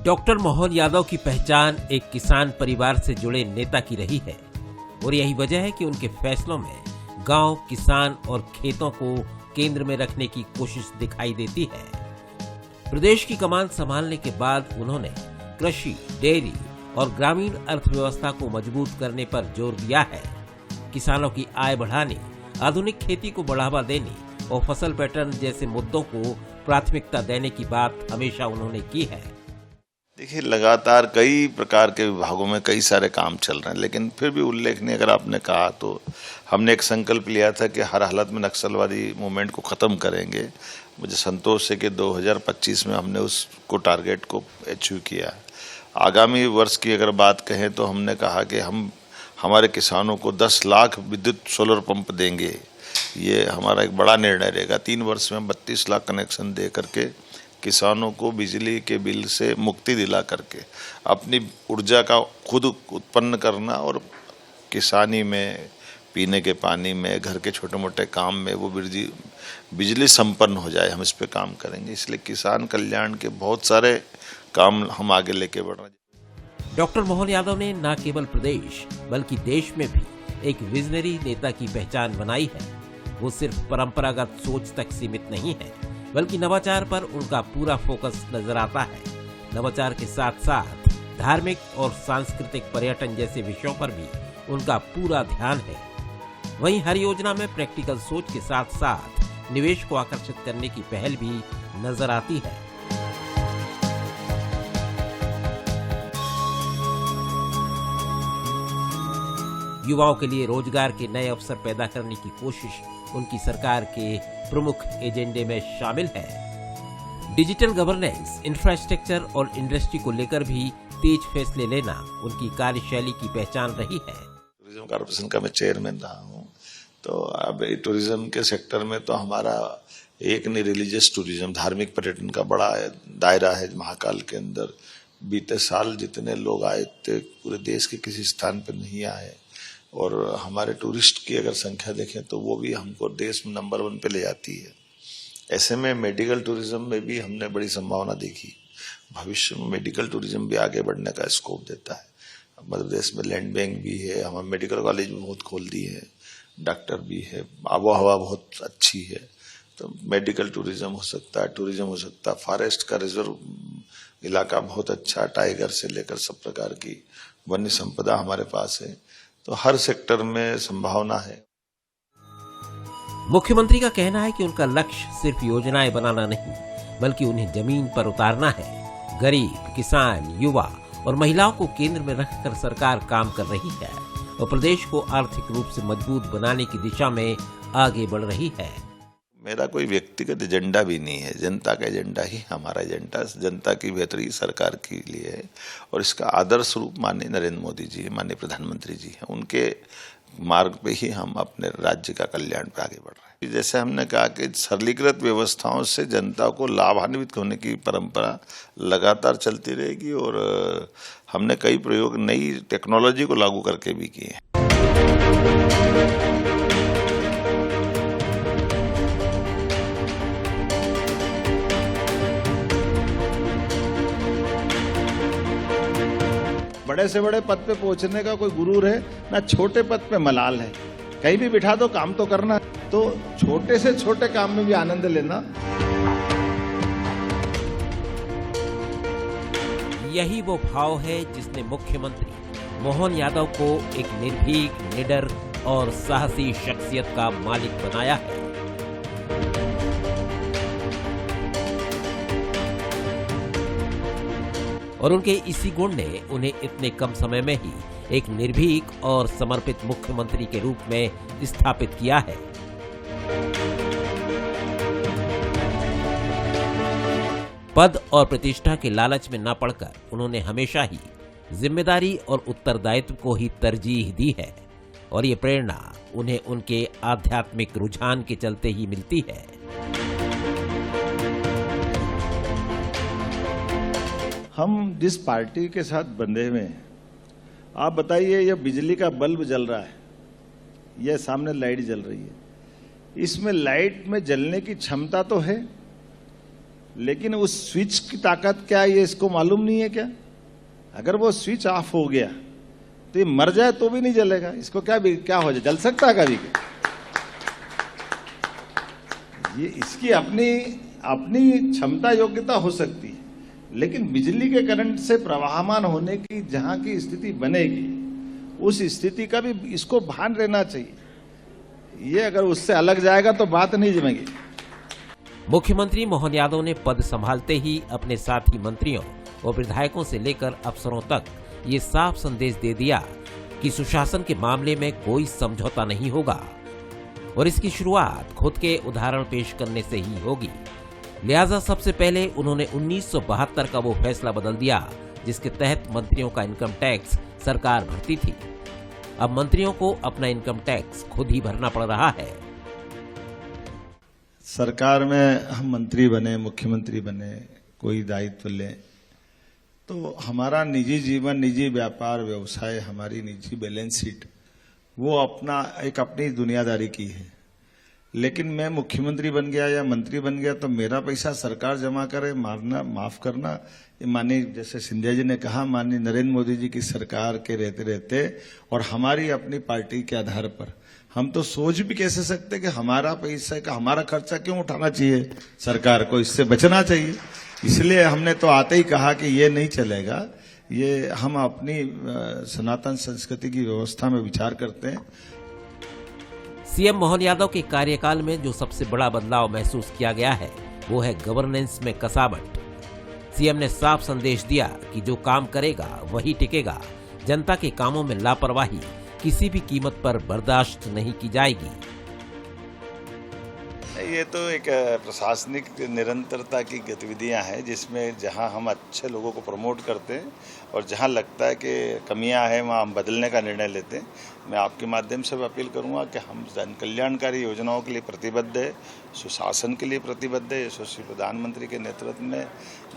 Doctor Mohan Yadav की पहचान एक किसान परिवार से जुड़े नेता की रही है और यही वजह है कि उनके फैसलों में गांव, किसान और खेतों को केंद्र में रखने की कोशिश दिखाई देती है। प्रदेश की कमान संभालने के बाद उन्होंने कृषि, डेयरी और ग्रामीण अर्थव्यवस्था को मजबूत करने पर जोर दिया है। किसानों की आय बढ़ाने, आधुनिक खेती को बढ़ावा देने और फसल पैटर्न जैसे मुद्दों को प्राथमिकता देने की बात हमेशा उन्होंने की है। देखिए, लगातार कई प्रकार के विभागों में कई सारे काम चल रहे हैं, लेकिन फिर भी उल्लेखनीय अगर आपने कहा तो हमने एक संकल्प लिया था कि हर हालत में नक्सलवादी मूवमेंट को खत्म करेंगे। मुझे संतोष है कि 2025 में हमने उसको टारगेट को अचीव किया। आगामी वर्ष की अगर बात कहें तो हमने कहा कि हम हमारे किसानों को 10 लाख विद्युत सोलर पंप देंगे। ये हमारा एक बड़ा निर्णय रहेगा। 3 वर्ष में 32 लाख कनेक्शन दे करके किसानों को बिजली के बिल से मुक्ति दिला करके अपनी ऊर्जा का खुद उत्पन्न करना और किसानी में, पीने के पानी में, घर के छोटे मोटे काम में वो बिजली संपन्न हो जाए, हम इस पे काम करेंगे। इसलिए किसान कल्याण के बहुत सारे काम हम आगे लेके बढ़ रहे हैं। डॉक्टर मोहन यादव ने न केवल प्रदेश बल्कि देश में भी एक विजनरी नेता की पहचान बनाई है। वो सिर्फ परंपरागत सोच तक सीमित नहीं है, बल्कि नवाचार पर उनका पूरा फोकस नजर आता है। नवाचार के साथ साथ धार्मिक और सांस्कृतिक पर्यटन जैसे विषयों पर भी उनका पूरा ध्यान है। वहीं हर योजना में प्रैक्टिकल सोच के साथ साथ निवेश को आकर्षित करने की पहल भी नजर आती है। युवाओं के लिए रोजगार के नए अवसर पैदा करने की कोशिश उनकी सरकार के प्रमुख एजेंडे में शामिल है। डिजिटल गवर्नेंस, इंफ्रास्ट्रक्चर और इंडस्ट्री को लेकर भी तेज फैसले लेना उनकी कार्यशैली की पहचान रही है। टूरिज्म कॉर्पोरेशन का मैं चेयरमैन रहा हूँ, तो अब टूरिज्म के सेक्टर में तो हमारा एक नहीं, रिलीजियस टूरिज्म, धार्मिक पर्यटन का बड़ा दायरा है। महाकाल के अंदर बीते साल जितने लोग आए थे पूरे देश के किसी स्थान पर नहीं आए, और हमारे टूरिस्ट की अगर संख्या देखें तो वो भी हमको देश में नंबर 1 पे ले जाती है। ऐसे में मेडिकल टूरिज्म में भी हमने बड़ी संभावना देखी। भविष्य में मेडिकल टूरिज्म भी आगे बढ़ने का स्कोप देता है। मध्य प्रदेश में लैंड बैंक भी है, हमारे मेडिकल कॉलेज भी बहुत खोल दिए हैं, डॉक्टर भी है, आबोहवा बहुत अच्छी है। तो मेडिकल टूरिज्म हो सकता है, टूरिज्म हो सकता है, फॉरेस्ट का रिजर्व इलाका बहुत अच्छा, टाइगर से लेकर सब प्रकार की वन्य संपदा हमारे पास है। तो हर सेक्टर में संभावना है। मुख्यमंत्री का कहना है कि उनका लक्ष्य सिर्फ योजनाएं बनाना नहीं, बल्कि उन्हें जमीन पर उतारना है। गरीब, किसान, युवा और महिलाओं को केंद्र में रखकर सरकार काम कर रही है और प्रदेश को आर्थिक रूप से मजबूत बनाने की दिशा में आगे बढ़ रही है। मेरा कोई व्यक्तिगत एजेंडा भी नहीं है, जनता का एजेंडा ही हमारा एजेंडा, जनता की बेहतरी सरकार के लिए है। और इसका आदर्श रूप माननीय नरेंद्र मोदी जी, माननीय प्रधानमंत्री जी हैं, उनके मार्ग पे ही हम अपने राज्य का कल्याण पे आगे बढ़ रहे हैं। जैसे हमने कहा कि सरलीकृत व्यवस्थाओं से जनता को लाभान्वित होने की परंपरा लगातार चलती रहेगी, और हमने कई प्रयोग नई टेक्नोलॉजी को लागू करके भी किए हैं। बड़े से बड़े पद पे पहुंचने का कोई गुरूर है ना, छोटे पद पे मलाल है। कहीं भी बिठा दो, काम तो करना, तो छोटे से छोटे काम में भी आनंद लेना। यही वो भाव है जिसने मुख्यमंत्री मोहन यादव को एक निर्भीक, निडर और साहसी शख्सियत का मालिक बनाया है। और उनके इसी गुण ने उन्हें इतने कम समय में ही एक निर्भीक और समर्पित मुख्यमंत्री के रूप में स्थापित किया है। पद और प्रतिष्ठा के लालच में न पड़कर उन्होंने हमेशा ही जिम्मेदारी और उत्तरदायित्व को ही तरजीह दी है, और ये प्रेरणा उन्हें उनके आध्यात्मिक रुझान के चलते ही मिलती है। हम जिस पार्टी के साथ बंधे हुए हैं, आप बताइए, यह बिजली का बल्ब जल रहा है, यह सामने लाइट जल रही है, इसमें लाइट में जलने की क्षमता तो है, लेकिन उस स्विच की ताकत क्या है ये इसको मालूम नहीं है क्या? अगर वो स्विच ऑफ हो गया तो ये मर जाए तो भी नहीं जलेगा, इसको क्या हो जाए, जल सकता है कभी? ये इसकी अपनी क्षमता योग्यता हो सकती है, लेकिन बिजली के करंट से प्रवाहमान होने की जहां की स्थिति बनेगी उस स्थिति का भी इसको भान रहना चाहिए। ये अगर उससे अलग जाएगा तो बात नहीं जमेगी। मुख्यमंत्री मोहन यादव ने पद संभालते ही अपने साथी मंत्रियों और विधायकों से लेकर अफसरों तक ये साफ संदेश दे दिया कि सुशासन के मामले में कोई समझौता नहीं होगा और इसकी शुरुआत खुद के उदाहरण पेश करने से ही होगी। लिहाजा सबसे पहले उन्होंने 1972 का वो फैसला बदल दिया जिसके तहत मंत्रियों का इनकम टैक्स सरकार भरती थी। अब मंत्रियों को अपना इनकम टैक्स खुद ही भरना पड़ रहा है। सरकार में हम मंत्री बने, मुख्यमंत्री बने, कोई दायित्व लें तो हमारा निजी जीवन, निजी व्यापार व्यवसाय, हमारी निजी बैलेंस शीट वो अपनी दुनियादारी की है। लेकिन मैं मुख्यमंत्री बन गया या मंत्री बन गया तो मेरा पैसा सरकार जमा करे, माफ करना, माननीय जैसे सिंधिया जी ने कहा, माननीय नरेंद्र मोदी जी की सरकार के रहते रहते और हमारी अपनी पार्टी के आधार पर हम तो सोच भी कैसे सकते कि हमारा पैसा का हमारा खर्चा क्यों उठाना चाहिए, सरकार को इससे बचना चाहिए। इसलिए हमने तो आते ही कहा कि ये नहीं चलेगा, ये हम अपनी सनातन संस्कृति की व्यवस्था में विचार करते हैं। सीएम मोहन यादव के कार्यकाल में जो सबसे बड़ा बदलाव महसूस किया गया है वो है गवर्नेंस में कसावट। सीएम ने साफ संदेश दिया कि जो काम करेगा वही टिकेगा, जनता के कामों में लापरवाही किसी भी कीमत पर बर्दाश्त नहीं की जाएगी। ये तो एक प्रशासनिक निरंतरता की गतिविधियां हैं जिसमें जहां हम अच्छे लोगों को प्रमोट करते हैं और जहां लगता है कि कमियां हैं वहां हम बदलने का निर्णय लेते हैं। मैं आपके माध्यम से अपील करूंगा कि हम जन कल्याणकारी योजनाओं के लिए प्रतिबद्ध है, सुशासन के लिए प्रतिबद्ध है। यशस्वी प्रधानमंत्री के नेतृत्व में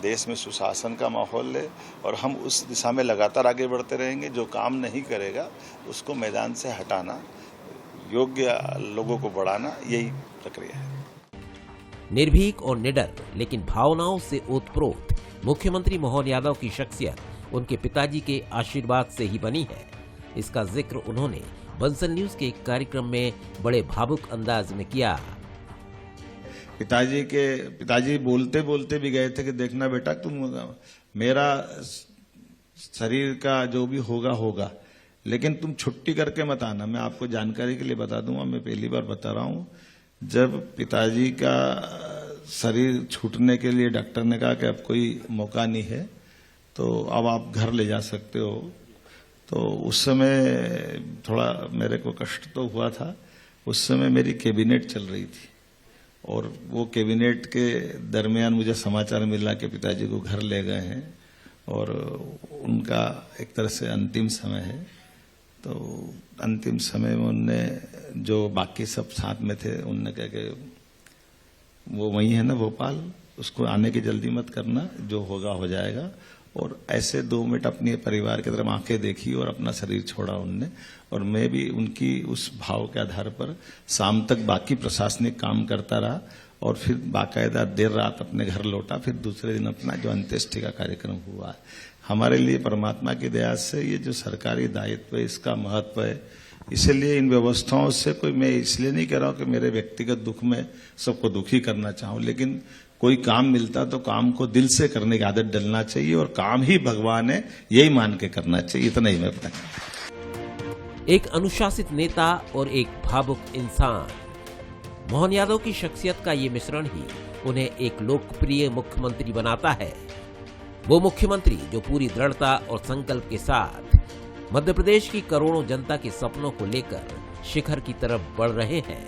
देश में सुशासन का माहौल है और हम उस दिशा में लगातार आगे बढ़ते रहेंगे। जो काम नहीं करेगा उसको मैदान से हटाना, योग्य लोगों को बढ़ाना, यही प्रक्रिया है। निर्भीक और निडर लेकिन भावनाओं से ओतप्रोत मुख्यमंत्री मोहन यादव की शख्सियत उनके पिताजी के आशीर्वाद से ही बनी है। इसका जिक्र उन्होंने बंसल न्यूज के एक कार्यक्रम में बड़े भावुक अंदाज में किया। पिताजी बोलते बोलते भी गए थे कि देखना बेटा, तुम मेरा शरीर का जो भी होगा, लेकिन तुम छुट्टी करके मत आना। मैं आपको जानकारी के लिए बता दूंगा, मैं पहली बार बता रहा हूं, जब पिताजी का शरीर छूटने के लिए डॉक्टर ने कहा कि अब कोई मौका नहीं है तो अब आप घर ले जा सकते हो, तो उस समय थोड़ा मेरे को कष्ट तो हुआ था। उस समय मेरी कैबिनेट चल रही थी और वो कैबिनेट के दरमियान मुझे समाचार मिला कि पिताजी को घर ले गए हैं और उनका एक तरह से अंतिम समय है। तो अंतिम समय में उनने जो बाकी सब साथ में थे उनने कहा कि वो वही है ना भोपाल, उसको आने की जल्दी मत करना, जो होगा हो जाएगा। और ऐसे 2 मिनट अपने परिवार की तरफ आंखें देखी और अपना शरीर छोड़ा उनने। और मैं भी उनकी उस भाव के आधार पर शाम तक बाकी प्रशासनिक काम करता रहा और फिर बाकायदा देर रात अपने घर लौटा। फिर दूसरे दिन अपना जो अंत्येष्टि का कार्यक्रम हुआ। हमारे लिए परमात्मा की दया से ये जो सरकारी दायित्व है इसका महत्व है। इसलिए इन व्यवस्थाओं से मैं इसलिए नहीं कह रहा हूं कि मेरे व्यक्तिगत दुख में सबको दुखी करना चाहूं, लेकिन कोई काम मिलता तो काम को दिल से करने की आदत डलना चाहिए और काम ही भगवान है यही मान के करना चाहिए। इतना ही मैं बताऊं। एक अनुशासित नेता और एक भावुक इंसान, मोहन यादव की शख्सियत का ये मिश्रण ही उन्हें एक लोकप्रिय मुख्यमंत्री बनाता है। वो मुख्यमंत्री जो पूरी दृढ़ता और संकल्प के साथ मध्य प्रदेश की करोड़ों जनता के सपनों को लेकर शिखर की तरफ बढ़ रहे हैं।